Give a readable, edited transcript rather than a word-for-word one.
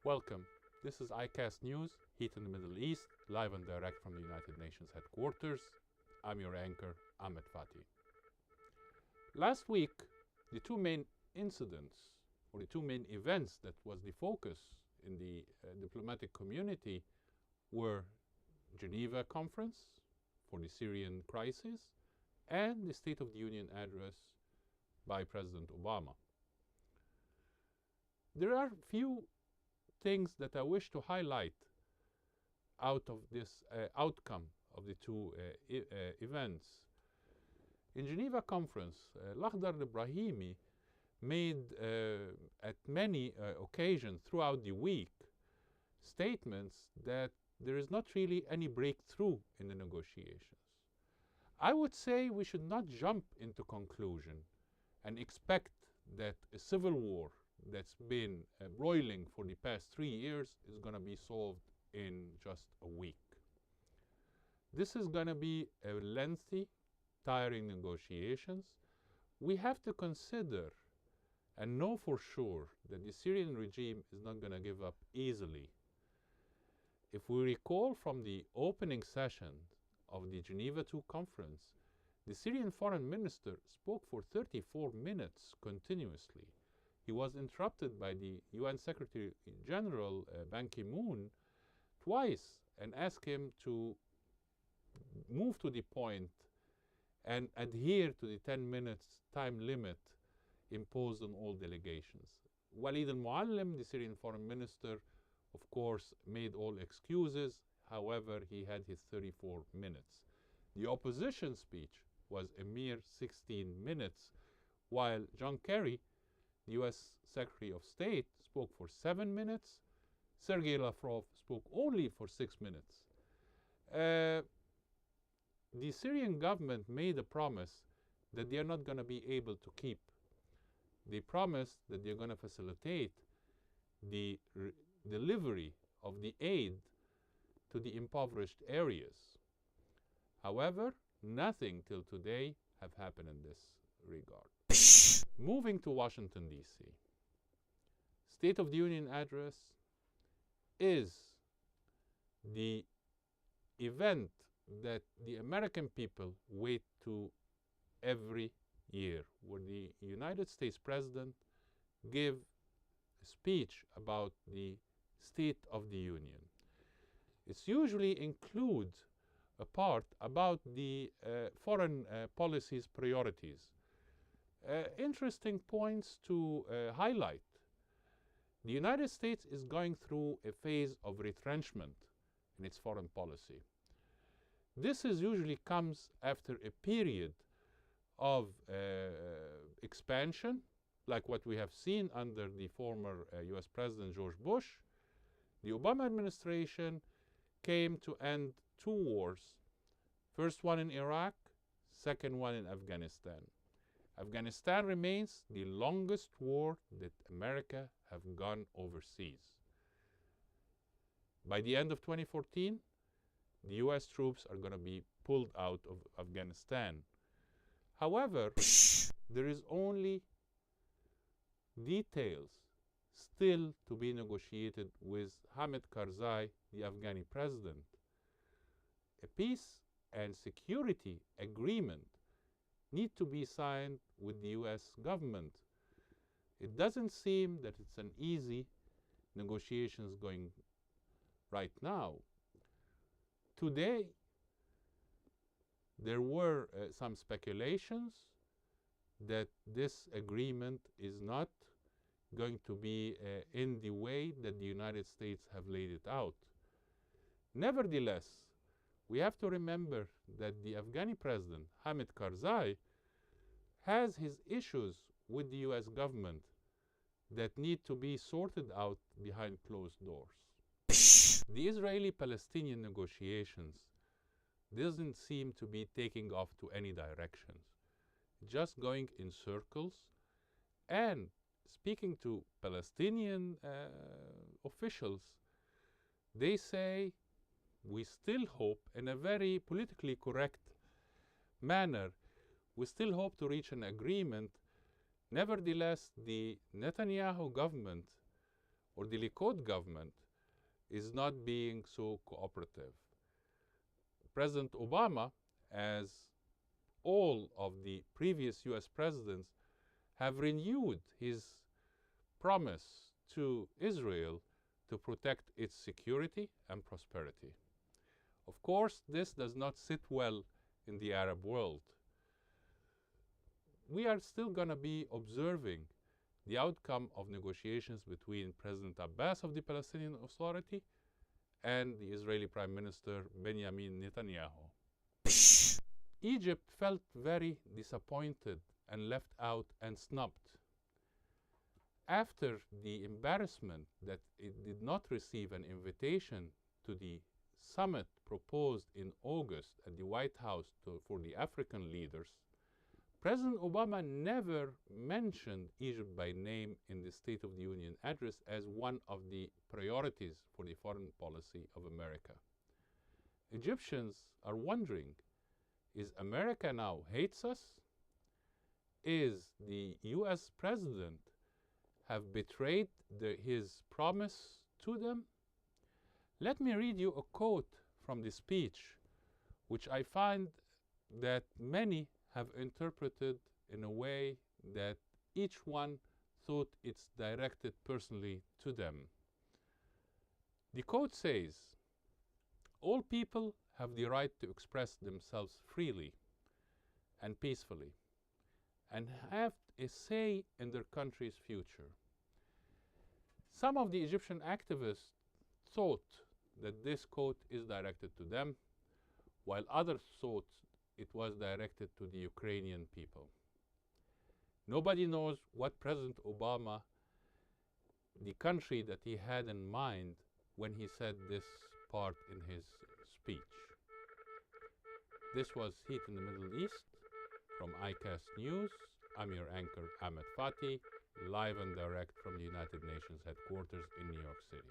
Welcome. This is ICAST News, Heat in the Middle East, live and direct from the United Nations headquarters. I'm your anchor, Hme Af. Last week, the two main incidents, or the two main events that was the focus in the diplomatic community were Geneva Conference for the Syrian crisis and the State of the Union address by President Obama. There are few things that I wish to highlight out of this outcome of the two events. In Geneva Conference, Lakhdar Ibrahimi made at many occasions throughout the week statements that there is not really any breakthrough in the negotiations. I would say we should not jump into conclusion and expect that a civil war that's been broiling for the past 3 years is going to be solved in just a week. This is going to be a lengthy, tiring negotiations. We have to consider and know for sure that the Syrian regime is not going to give up easily. If we recall from the opening session of the Geneva II conference, the Syrian foreign minister spoke for 34 minutes continuously. He was interrupted by the UN Secretary General Ban Ki-moon twice and asked him to move to the point and adhere to the 10 minutes time limit imposed on all delegations. Walid al-Muallim, the Syrian foreign minister, of course, made all excuses. However, he had his 34 minutes. The opposition speech was a mere 16 minutes, while John Kerry, the U.S. Secretary of State, spoke for 7 minutes. Sergei Lavrov spoke only for 6 minutes. The Syrian government made a promise that they are not going to be able to keep. They promised that they're going to facilitate the delivery of the aid to the impoverished areas. However, nothing till today have happened in this regard. Moving to Washington, D.C. State of the Union address is the event that the American people wait to every year, where the United States President give a speech about the State of the Union. It usually includes a part about the foreign policy's priorities. Interesting points to highlight. The United States is going through a phase of retrenchment in its foreign policy. This usually comes after a period of expansion, like what we have seen under the former US President George Bush. The Obama administration came to end 2 wars. First one in Iraq, second one in Afghanistan. Afghanistan remains the longest war that America have gone overseas. By the end of 2014, the US troops are going to be pulled out of Afghanistan. However, there is only details still to be negotiated with Hamid Karzai, the Afghani president. A peace and security agreement need to be signed with the US government. It doesn't seem that it's an easy negotiations going right now. Today, there were some speculations that this agreement is not going to be in the way that the United States have laid it out. Nevertheless, we have to remember that the Afghani president, Hamid Karzai, has his issues with the US government that need to be sorted out behind closed doors. The Israeli-Palestinian negotiations doesn't seem to be taking off to any directions, just going in circles. And speaking to Palestinian officials, they say, we still hope, in a very politically correct manner, we still hope to reach an agreement. Nevertheless, the Netanyahu government or the Likud government is not being so cooperative. President Obama, as all of the previous US presidents, have renewed his promise to Israel to protect its security and prosperity. Of course, this does not sit well in the Arab world. We are still going to be observing the outcome of negotiations between President Abbas of the Palestinian Authority and the Israeli Prime Minister Benjamin Netanyahu. Egypt felt very disappointed and left out and snubbed. After the embarrassment that it did not receive an invitation to the summit proposed in August at the White House for the African leaders, President Obama never mentioned Egypt by name in the State of the Union address as one of the priorities for the foreign policy of America. Egyptians are wondering, is America now hates us? Is the US president have betrayed his promise to them? Let me read you a quote from the speech, which I find that many have interpreted in a way that each one thought it's directed personally to them. The quote says, "All people have the right to express themselves freely and peacefully and have a say in their country's future." Some of the Egyptian activists thought that this quote is directed to them, while others thought it was directed to the Ukrainian people. Nobody knows what President Obama, the country that he had in mind when he said this part in his speech. This was Heat in the Middle East from ICAST News. I'm your anchor, Hme Af, live and direct from the United Nations headquarters in New York City.